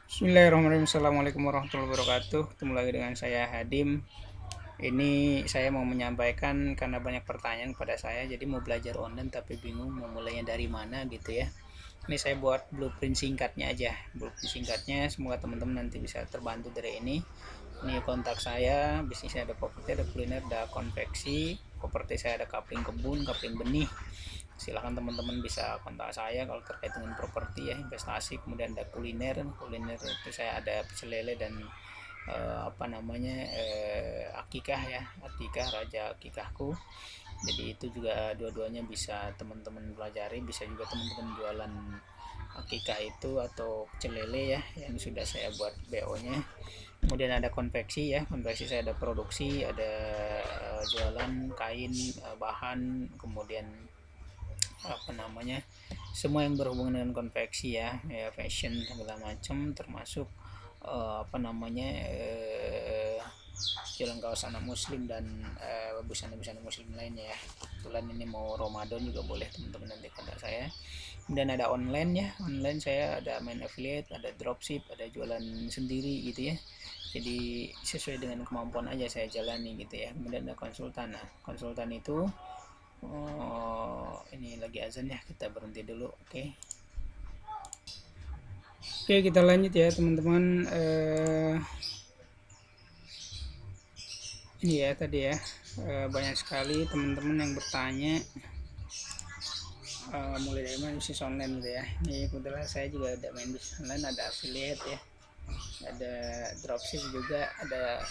Bismillahirrahmanirrahim. Assalamualaikum warahmatullahi wabarakatuh. Ketemu lagi dengan saya Hadim. Ini saya mau menyampaikan karena banyak pertanyaan pada saya, jadi mau belajar online tapi bingung mau mulainya dari mana gitu ya. Ini saya buat blueprint singkatnya aja. Blueprint singkatnya semoga teman-teman nanti bisa terbantu dari ini. Ini kontak saya, bisnisnya ada properti, ada kuliner, ada konveksi. Properti saya ada kapling kebun, kapling benih. Silahkan teman-teman bisa kontak saya kalau terkait dengan properti ya, investasi. Kemudian ada kuliner, kuliner itu saya ada pecel lele dan akikah ya, akikah raja akikahku. Jadi itu juga dua-duanya bisa teman-teman pelajari. Bisa juga teman-teman jualan akikah itu atau pecel lele ya yang sudah saya buat BO nya. Kemudian ada konveksi ya, konveksi saya ada produksi, ada jualan kain, bahan, kemudian semua yang berhubungan dengan konveksi ya, fashion segala macam, termasuk jalan kaos anak muslim dan busana-busana muslim lainnya ya. Kebetulan ini mau Ramadan juga boleh teman-teman nanti kontak saya. Kemudian ada online ya, online saya ada main affiliate, ada dropship, ada jualan sendiri gitu ya. Jadi sesuai dengan kemampuan aja saya jalani gitu ya. Kemudian ada konsultan. Nah, konsultan itu ini lagi azan ya, kita berhenti dulu. Oke, kita lanjut ya teman-teman. Ini ya tadi ya, banyak sekali teman-teman yang bertanya mulai dari mana bisnis online gitu ya. Ini kebetulan saya juga ada main bisnis online, ada affiliate ya, ada dropship juga, ada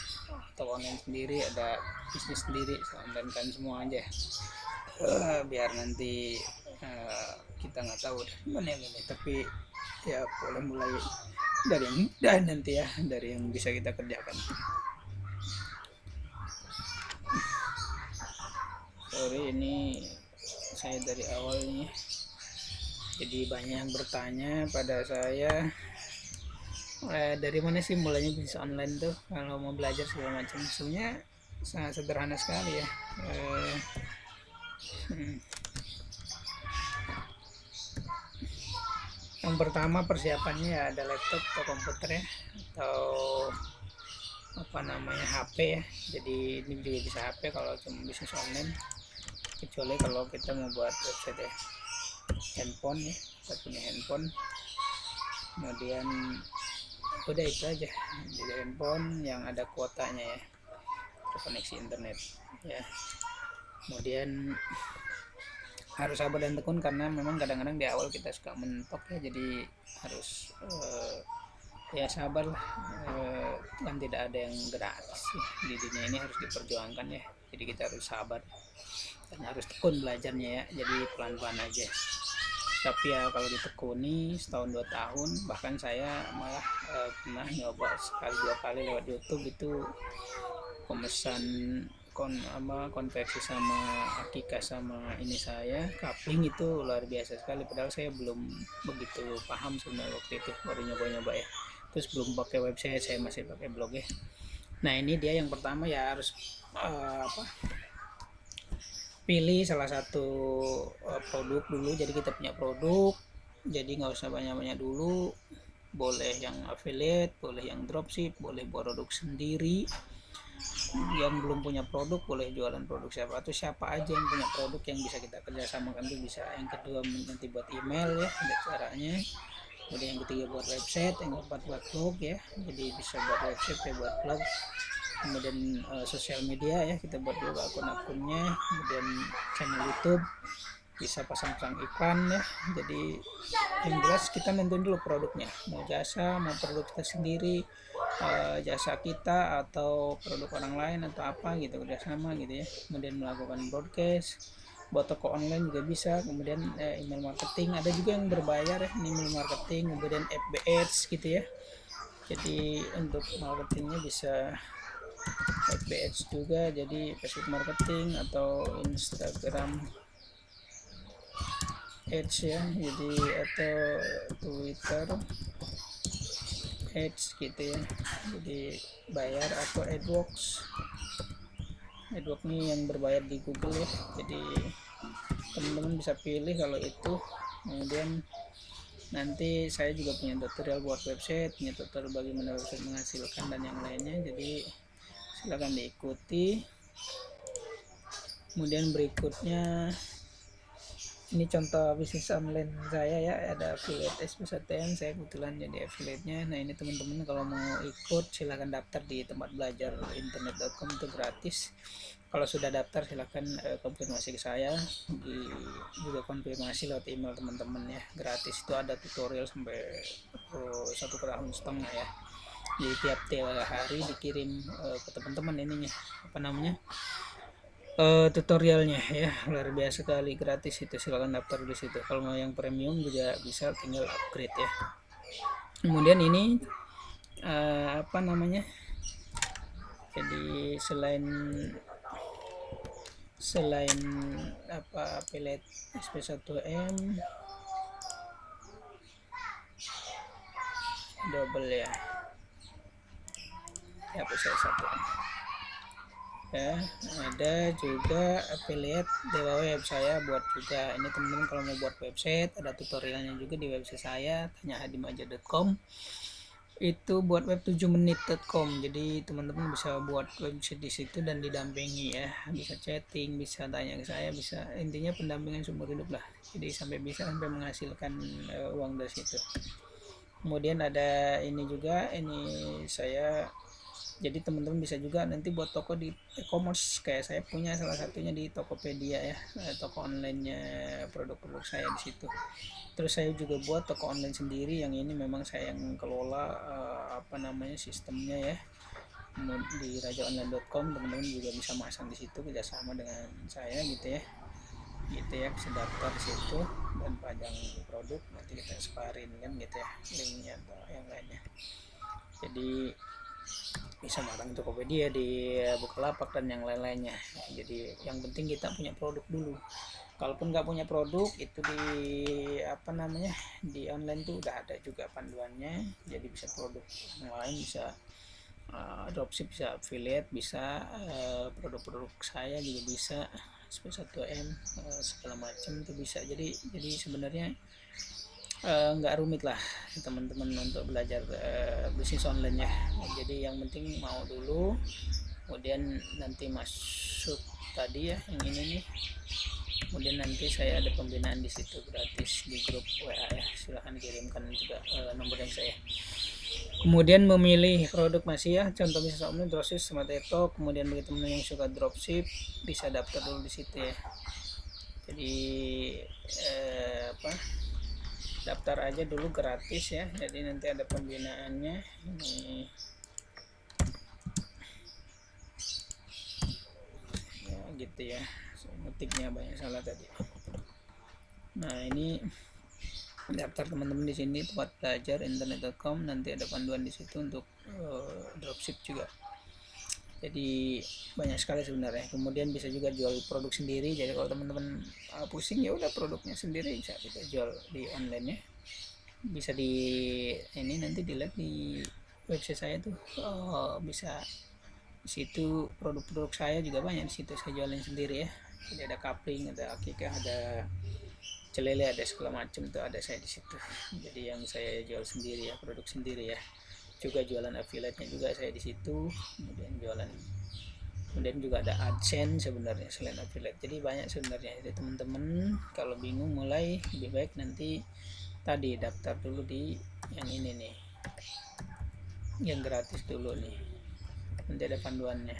toko online sendiri, ada bisnis sendiri, online kan semua aja. Biar nanti kita nggak tahu mana yang ini, tapi ya boleh mulai dari yang mudah nanti ya, dari yang bisa kita kerjakan. Sorry ini saya dari awal nih, jadi banyak yang bertanya pada saya dari mana sih mulainya bisnis online tuh kalau mau belajar segala macam. Sebenarnya sangat sederhana sekali ya. Yang pertama persiapannya ya ada laptop atau komputer ya, atau HP ya. Jadi ini juga bisa HP kalau cuma bisnis online, kecuali kalau kita mau buat website ya. Handphone ya, kita punya handphone. Kemudian udah itu aja, jadi handphone yang ada kuotanya ya, terkoneksi internet ya. Kemudian harus sabar dan tekun karena memang kadang-kadang di awal kita suka mentok ya, jadi harus ya sabar lah, kan tidak ada yang gratis ya. Di dunia ini harus diperjuangkan ya, jadi kita harus sabar dan harus tekun belajarnya ya, jadi pelan-pelan aja. Tapi ya kalau ditekuni setahun 2 tahun, bahkan saya malah pernah nyoba sekali 2 kali lewat YouTube itu pemesan konveksi sama akikah sama ini saya kapling itu luar biasa sekali, padahal saya belum begitu paham sebenarnya waktu itu, baru nyoba-nyoba ya, terus belum pakai website, saya masih pakai blog ya. Nah ini dia yang pertama ya, harus pilih salah satu produk dulu. Jadi kita punya produk, jadi nggak usah banyak-banyak dulu, boleh yang affiliate, boleh yang dropship, boleh produk sendiri. Yang belum punya produk boleh jualan produk siapa, atau siapa aja yang punya produk yang bisa kita kerjasamakan tuh bisa. Yang kedua nanti buat email ya, ada caranya. Kemudian yang ketiga buat website, yang keempat buat blog ya, jadi bisa buat website ya, buat blog. Kemudian sosial media ya, kita buat juga akun-akunnya. Kemudian channel YouTube, bisa pasang-pasang iklan ya. Jadi yang jelas kita nentuin dulu produknya, mau jasa, mau produk kita sendiri, jasa kita atau produk orang lain atau apa gitu, kerjasama gitu ya. Kemudian melakukan broadcast buat toko online juga bisa. Kemudian email marketing, ada juga yang berbayar ya, email marketing. Kemudian FB Ads gitu ya, jadi untuk marketingnya bisa FB Ads juga, jadi Facebook marketing atau Instagram Ads ya, jadi atau Twitter Ads gitu ya, jadi bayar. Atau AdWords ini yang berbayar di Google ya, jadi teman-teman bisa pilih kalau itu. Kemudian Nanti saya juga punya tutorial buat website, punya tutorial bagaimana website menghasilkan dan yang lainnya, jadi silahkan diikuti. Kemudian berikutnya ini contoh bisnis online saya ya, ada affiliate SP1M, saya kebetulan jadi affiliate-nya. Nah ini teman-teman kalau mau ikut silahkan daftar di tempat belajar internet.com, itu gratis. Kalau sudah daftar silahkan konfirmasi ke saya, juga konfirmasi lewat email teman-teman ya, gratis. Itu ada tutorial sampai 1,5 tahun ya, jadi tiap hari dikirim ke teman-teman ininya apa namanya tutorialnya ya, luar biasa sekali, gratis. Itu silakan daftar di situ. Kalau mau yang premium juga bisa, tinggal upgrade ya. Kemudian ini apa namanya, jadi selain apa affiliate SP1M double ya, apa saya satu ya, ada juga affiliate Dewa Web, saya buat juga ini teman-teman. Kalau mau buat website ada tutorialnya juga di website saya, tanyahadimaja.com. itu buat web 7menit.com, jadi teman-teman bisa buat website di situ dan didampingi ya, bisa chatting, bisa tanya ke saya, bisa, intinya pendampingan seumur hidup lah, jadi sampai bisa sampai menghasilkan uang dari situ. Kemudian ada ini juga, ini saya, jadi teman-teman bisa juga nanti buat toko di e-commerce, kayak saya punya salah satunya di Tokopedia ya, toko online-nya produk-produk saya di situ. Terus saya juga buat toko online sendiri, yang ini memang saya yang kelola apa namanya sistemnya ya, di rajaonline.com. Teman-teman juga bisa masang di situ kerjasama dengan saya gitu ya, bisa daftar di situ dan pajang produk, nanti kita separin kan gitu ya, linknya atau yang lainnya. Jadi bisa matang Tokopedia, di Bukalapak dan yang lain-lainnya. Jadi yang penting kita punya produk dulu. Kalaupun nggak punya produk, itu di apa namanya, di online tuh udah ada juga panduannya, jadi bisa produk yang lain, bisa dropship, bisa affiliate, bisa produk-produk saya juga bisa, SP1M segala macam itu bisa. Jadi sebenarnya nggak rumit lah teman-teman untuk belajar bisnis online ya. Jadi yang penting mau dulu, kemudian nanti masuk tadi ya yang ini nih, kemudian nanti saya ada pembinaan di situ gratis di grup WA ya, silahkan kirimkan juga nomor yang saya. Kemudian memilih produk masih ya, contoh bisnis online dropship sama TikTok. Kemudian bagi teman yang suka dropship bisa daftar dulu di situ ya. Jadi apa, daftar aja dulu gratis ya, jadi nanti ada pembinaannya ini ya, gitu ya, ngetiknya banyak salah tadi. Nah ini daftar teman-teman di sini, tempat belajar internet.com, nanti ada panduan di situ untuk dropship juga. Jadi banyak sekali sebenarnya. Kemudian bisa juga jual produk sendiri, jadi kalau teman-teman pusing ya udah produknya sendiri bisa kita jual di online ya, bisa di ini nanti dilihat di website saya tuh bisa di situ, produk-produk saya juga banyak di situ saya jualin sendiri ya. Jadi ada coupling, ada akikah, ada celele, ada segala macam tuh ada saya di situ. Jadi yang saya jual sendiri ya, produk sendiri ya. Juga jualan affiliate-nya juga saya di situ. Kemudian juga ada AdSense sebenarnya selain affiliate. Jadi banyak sebenarnya. Jadi teman-teman kalau bingung mulai, lebih baik nanti tadi daftar dulu di yang ini nih, yang gratis dulu nih, nanti ada panduannya.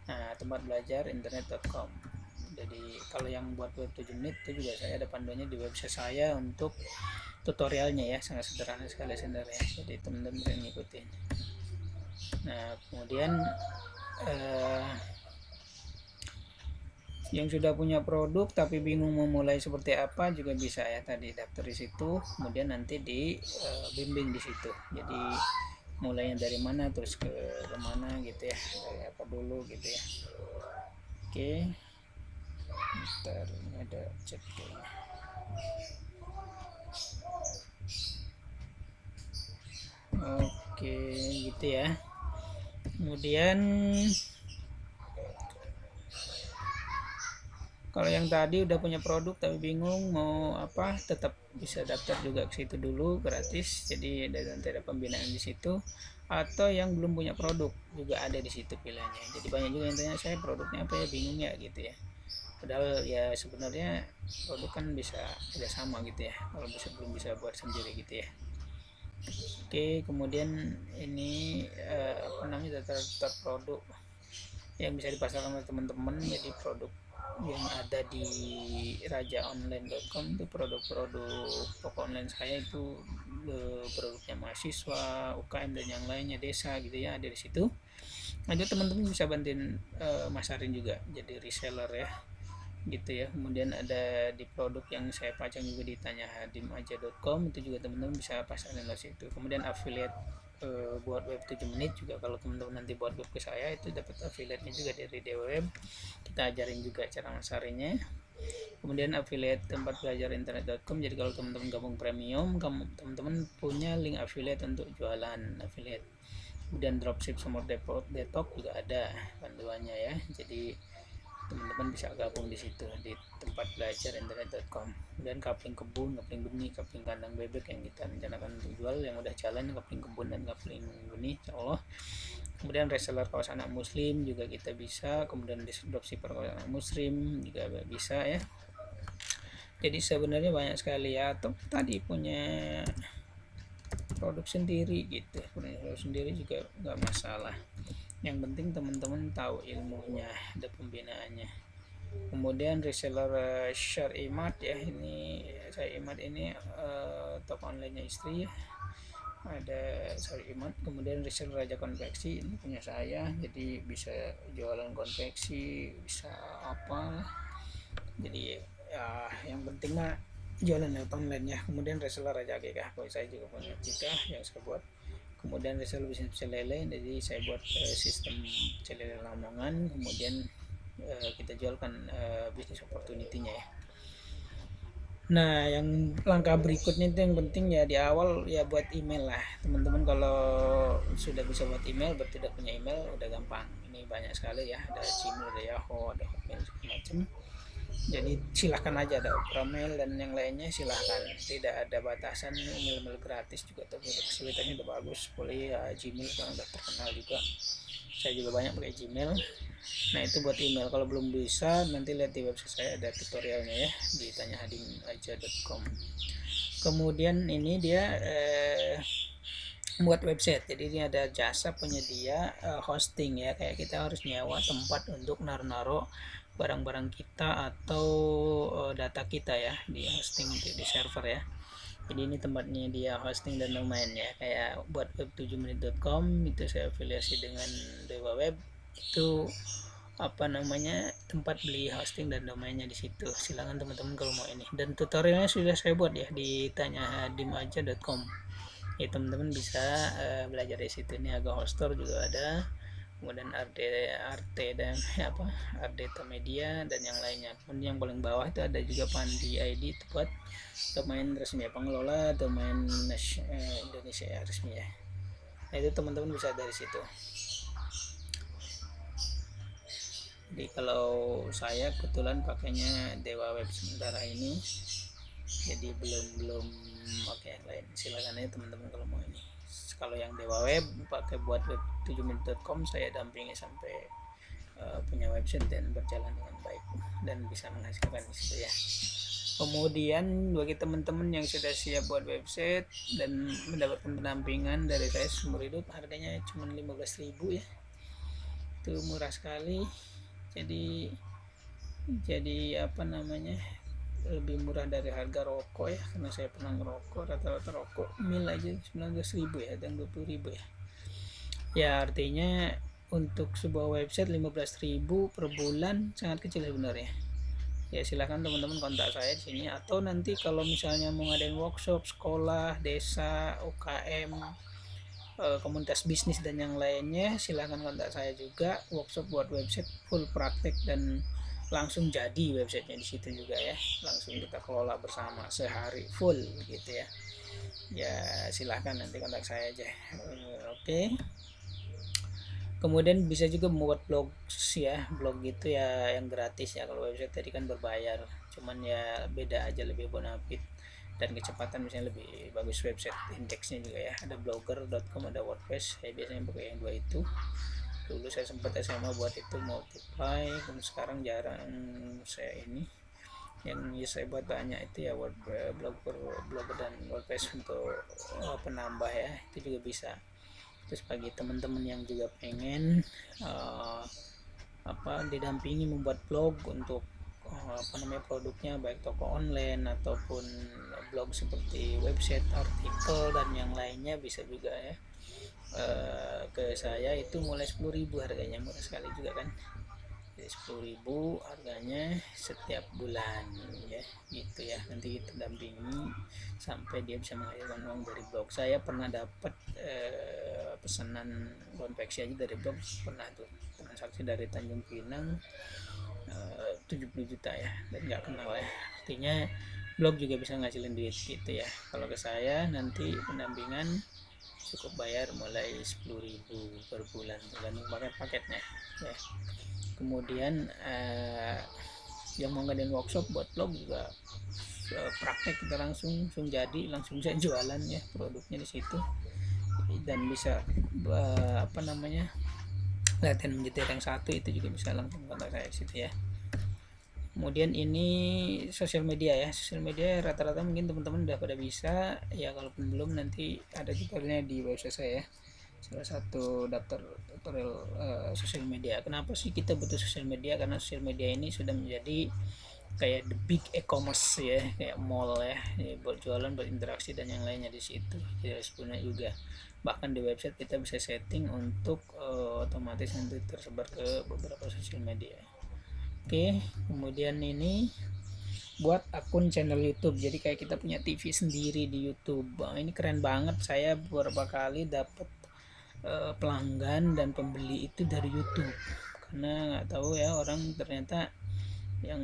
Nah, tempat belajar internet.com. Jadi kalau yang buat web 7 menit itu juga saya ada panduannya di website saya untuk tutorialnya ya, sangat sederhana sekali sebenarnya, jadi teman-teman bisa ngikutin. Nah kemudian yang sudah punya produk tapi bingung memulai seperti apa juga bisa ya, tadi daftar di situ, kemudian nanti dibimbing di situ. Jadi mulainya dari mana terus ke mana gitu ya, dari apa dulu gitu ya. Oke, ntar ini ada chat kayaknya. Oke gitu ya. Kemudian Kalau yang tadi udah punya produk tapi bingung mau apa, tetap bisa daftar juga ke situ dulu gratis. Jadi nanti ada pembinaan di situ. Atau yang belum punya produk juga ada di situ pilihannya. Jadi banyak juga yang tanya, saya produknya apa ya, bingung ya gitu ya. Padahal ya sebenarnya produk kan bisa sama gitu ya. Kalau belum bisa buat sendiri gitu ya. Oke, kemudian ini apa namanya, daftar produk yang bisa dipasarkan oleh teman-teman. Jadi produk yang ada di rajaonline.com itu produk-produk toko online saya itu, produknya mahasiswa, UKM dan yang lainnya, desa gitu ya, ada di situ. Nanti teman-teman bisa bantuin masarin juga jadi reseller ya gitu ya. Kemudian ada di produk yang saya pajang juga di tanyahadim.aja.com, itu juga teman-teman bisa pasarin di situ. Kemudian affiliate buat web 7 menit juga, kalau teman-teman nanti buat web ke saya itu dapat affiliate-nya juga dari DWeb, kita ajarin juga cara masarinnya. Kemudian affiliate tempat belajar internet.com, jadi kalau teman-teman gabung premium, teman-teman punya link affiliate untuk jualan affiliate. Kemudian dropship sumber detox juga ada panduannya ya, jadi teman-teman bisa gabung di situ di tempat belajar internet.com. Dan kapling kebun, kapling benih, kapling kandang bebek yang kita rencanakan untuk jual yang udah jalan, kapling kebun dan kapling benih insyaallah. Kemudian reseller kaos anak muslim juga kita bisa, kemudian dropshipper kaos anak muslim juga bisa ya. Jadi sebenarnya banyak sekali ya, atau tadi punya produk sendiri gitu, punya produk sendiri juga nggak masalah. Yang penting teman-teman tahu ilmunya, ada pembinaannya. Kemudian reseller Share Imart ya, ini saya Imart ini toko online-nya istri ya, ada Share Imart. Kemudian reseller Raja Konveksi ini punya saya, jadi bisa jualan konveksi, bisa apa, jadi ya yang penting mah jualan lewat online ya. Kemudian reseller Raja Akikah, kalau saya juga punya akikah yang saya buat. Kemudian reseller bisnis pecel lele, jadi saya buat sistem pecel lele Lamongan. Kemudian kita jualkan bisnis opportunity-nya ya. Nah, yang langkah berikutnya itu yang penting ya di awal ya buat email lah. Teman-teman kalau sudah bisa buat email, berarti udah punya email, udah gampang. Ini banyak sekali ya, ada Gmail, ada Yahoo, ada Hotmail segala macam. Jadi silahkan aja, ada Opera Mail dan yang lainnya silahkan, tidak ada batasan. Email gratis juga, tapi kesulitannya udah bagus. Boleh ya, Gmail kan udah terkenal juga, saya juga banyak pakai Gmail. Nah itu buat email. Kalau belum bisa nanti lihat di website saya ada tutorialnya ya, di tanyahadim.aja.com. Kemudian ini dia buat website, jadi ini ada jasa penyedia hosting ya, kayak kita harus nyewa tempat untuk naro barang-barang kita atau data kita ya di hosting di server ya. Jadi ini tempatnya dia hosting dan domain ya, kayak buat web7menit.com itu saya afiliasi dengan Dewa Web, itu apa namanya, tempat beli hosting dan domainnya di situ. Silakan teman-teman kalau mau ini, dan tutorialnya sudah saya buat ya di tanyahadim.aja.com ya, teman-teman bisa belajar di situ. Ini agak hoster juga ada, kemudian arte dan apa, Ardeta Media dan yang lainnya. Kemudian yang paling bawah itu ada juga Pandi ID, itu buat domain resmi ya, pengelola domain Indonesia ya, resmi ya. Nah itu teman-teman bisa dari situ. Jadi kalau saya kebetulan pakainya Dewa Web sementara ini, jadi belum pakai yang lain. Silakan aja teman-teman kalau mau ini. Kalau yang Dewa Web pakai buat web7menit.com, saya dampingi sampai punya website dan berjalan dengan baik dan bisa menghasilkan di situ ya. Kemudian bagi teman-teman yang sudah siap buat website dan mendapatkan pendampingan dari saya seumur hidup, harganya cuma 15.000 ya, itu murah sekali. Jadi apa namanya, lebih murah dari harga rokok ya, karena saya pernah ngerokok, rata-rata rokok mil aja 19.000 ya, dan 20.000 ya. Ya artinya untuk sebuah website 15.000 per bulan sangat kecil sebenarnya. Ya silahkan teman-teman kontak saya di sini, atau nanti kalau misalnya mau ngadain workshop sekolah, desa, UKM, komunitas bisnis dan yang lainnya, silahkan kontak saya juga. Workshop buat website full praktek dan langsung jadi websitenya di situ juga ya, langsung kita kelola bersama sehari full gitu ya. Ya silahkan nanti kontak saya aja. Oke. Kemudian bisa juga membuat blog ya, blog gitu ya yang gratis ya. Kalau website tadi kan berbayar, cuman ya beda aja, lebih bonafit dan kecepatan misalnya lebih bagus website, indeksnya juga ya. Ada blogger.com, ada WordPress. Saya biasanya pakai yang dua itu. Dulu saya sempat SMA buat itu, multiply, sekarang jarang saya ini. Yang saya buat banyak itu ya blogger dan WordPress untuk penambah ya, itu juga bisa. Terus bagi teman-teman yang juga pengen uh, didampingi membuat blog untuk produknya, baik toko online ataupun blog seperti website, artikel dan yang lainnya, bisa juga ya ke saya. Itu mulai 10.000 harganya, murah sekali juga kan. 10.000 harganya setiap bulan ya, gitu ya. Nanti kita dampingi sampai dia bisa menghasilkan uang dari blog. Saya pernah dapat pesanan konveksi aja dari blog, pernah tuh transaksi dari Tanjung Pinang 70 juta ya, dan nggak kenal ya. Artinya blog juga bisa ngasilin duit gitu ya. Kalau ke saya nanti pendampingan cukup bayar mulai 10.000 per bulan, tergantung paketnya ya. Kemudian yang mau ngadain workshop buat blog juga praktek, kita langsung jadi langsung saya jualan ya produknya di situ, dan bisa latihan menyetir yang satu itu juga bisa langsung kontak saya di situ ya. Kemudian ini sosial media ya, sosial media rata-rata mungkin teman-teman udah pada bisa ya, kalaupun belum nanti ada tutorialnya di website saya, salah satu daftar tutorial sosial media. Kenapa sih kita butuh sosial media? Karena sosial media ini sudah menjadi kayak the big e-commerce ya, kayak mall ya, buat jualan, berinteraksi dan yang lainnya di situ. Ya sebenarnya juga bahkan di website kita bisa setting untuk otomatis nanti tersebar ke beberapa sosial media. Oke, kemudian ini buat akun channel YouTube. Jadi kayak kita punya TV sendiri di YouTube. Ini keren banget. Saya beberapa kali dapat pelanggan dan pembeli itu dari YouTube, karena nggak tahu ya, orang ternyata yang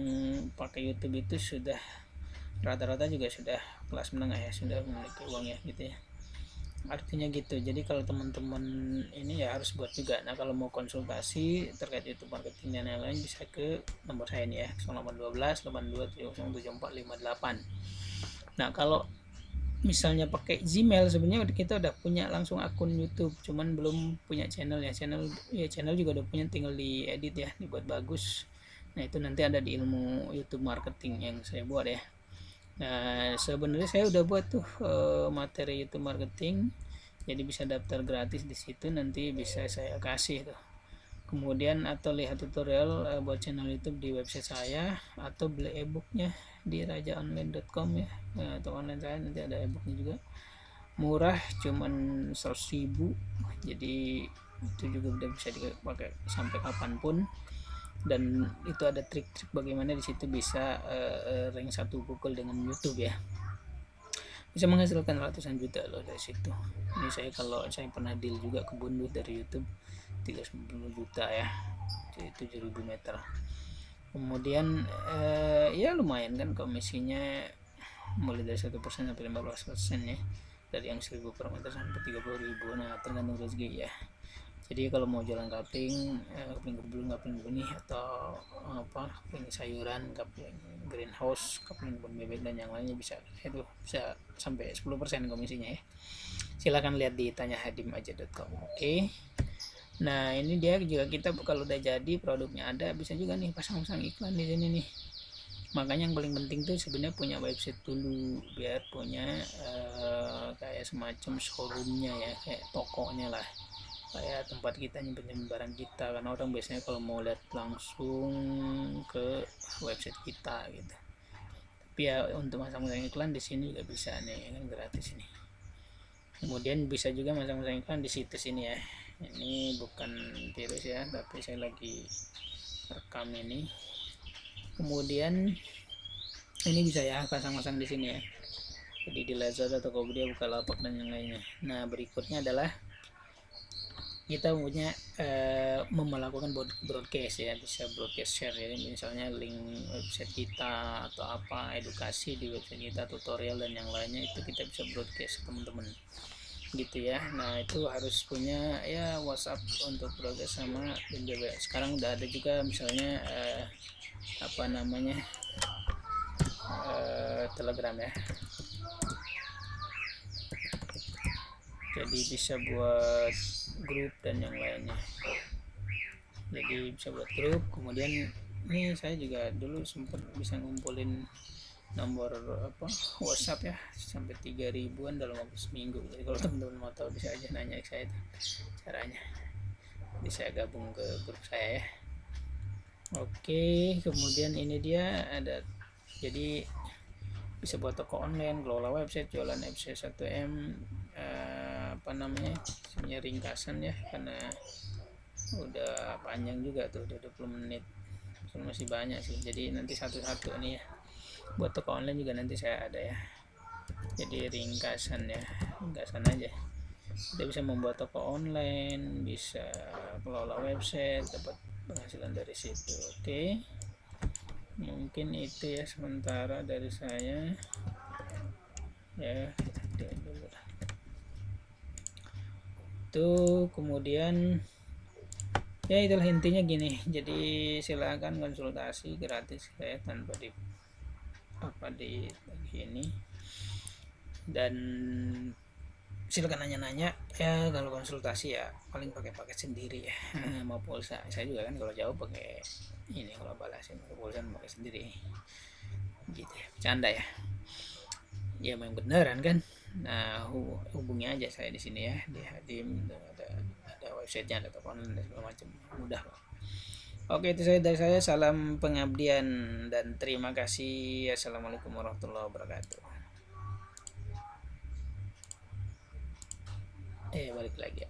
pakai YouTube itu sudah rata-rata juga sudah kelas menengah ya, sudah memiliki uang ya gitu ya, artinya gitu. Jadi kalau teman-teman ini ya harus buat juga. Nah kalau mau konsultasi terkait YouTube marketing dan lain-lain bisa ke nomor saya ini ya, 0812 82707458. Nah kalau misalnya pakai Gmail, sebenarnya kita udah punya langsung akun YouTube, cuman belum punya channel ya. Channel juga udah punya, tinggal diedit ya, dibuat bagus. Nah itu nanti ada di ilmu YouTube marketing yang saya buat ya. Nah sebenarnya saya udah buat tuh materi YouTube marketing, jadi bisa daftar gratis di situ, nanti bisa saya kasih tuh. Kemudian atau lihat tutorial buat channel YouTube di website saya, atau beli ebooknya di rajaonline.com ya, atau online saya nanti ada ebooknya juga, murah, cuman 100.000. Jadi itu juga udah bisa dipakai sampai kapanpun, dan itu ada trik-trik bagaimana di situ bisa rank satu pukul dengan YouTube ya, bisa menghasilkan ratusan juta loh dari situ. Ini kalau saya pernah deal juga kebun dari YouTube 30 juta ya, jadi 7.000 meter. Kemudian ya lumayan kan komisinya, mulai dari 1% sampai 15% ya, dari yang 1.000 per meter sampai 30.000. Nah tergantung rezeki ya. Jadi kalau mau jualan kapling, kapling kebun, kapling benih, atau kapling sayuran, kapling greenhouse, kapling kebun bebek dan yang lainnya, bisa itu bisa sampai 10% komisinya ya. Silahkan lihat di tanyahadim.com. Oke. Nah ini dia juga, kita kalau udah jadi produknya ada, bisa juga nih pasang-pasang iklan di sini nih. Makanya yang paling penting tuh sebenarnya punya website dulu, biar punya kayak semacam showroomnya ya, kayak tokonya lah, kayak tempat kita nyimpen barang kita. Karena orang biasanya kalau mau lihat langsung ke website kita gitu. Tapi ya untuk masang-masang iklan di sini juga bisa nih, kan gratis ini. Kemudian bisa juga masang-masang iklan di situs ini ya. Ini bukan virus ya, tapi saya lagi rekam ini. Kemudian ini bisa ya pasang-pasang di sini ya. Jadi di Lazada, Tokopedia, Bukalapak dan yang lainnya. Nah berikutnya adalah kita punya melakukan broadcast ya, bisa broadcast share ya, misalnya link website kita atau apa edukasi di website kita, tutorial dan yang lainnya, itu kita bisa broadcast teman-teman. gitu ya. Nah itu harus punya ya WhatsApp untuk progres sama BBM. Sekarang udah ada juga misalnya apa namanya Telegram ya, jadi bisa buat grup dan yang lainnya. Jadi bisa buat grup. Kemudian ini saya juga dulu sempat bisa ngumpulin nomor apa WhatsApp ya sampai 3.000-an dalam waktu seminggu. Jadi kalau teman-teman mau tahu bisa aja nanya ke saya itu caranya. Jadi saya gabung ke grup saya ya. Oke, kemudian ini dia ada, jadi bisa buat toko online, kelola website, jualan FC 1M, apa namanya, sebenarnya ringkasan ya karena udah panjang juga tuh, udah 20 menit, masih banyak sih. Jadi nanti satu-satu nih ya, buat toko online juga nanti saya ada ya. Jadi ringkasan ya, ringkasan aja. Kita bisa membuat toko online, bisa kelola website, dapat penghasilan dari situ. Oke, mungkin itu ya sementara dari saya ya. Itu kemudian ya itulah intinya gini. Jadi silakan konsultasi gratis saya tanpa di apa di ini, dan silakan nanya-nanya ya. Kalau konsultasi ya paling pakai paket sendiri ya. Mau pulsa saya juga kan kalau jauh pakai ini, kalau balasin pakai pulsa pakai sendiri gitu ya, bercanda ya, ya memang beneran kan. Nah hubungi aja saya di sini ya, di Hadim, ada websitenya, ada toko online dan segala macam, mudah kok. Oke, itu saya dari saya, salam pengabdian dan terima kasih. Assalamualaikum warahmatullahi wabarakatuh. Balik lagi ya.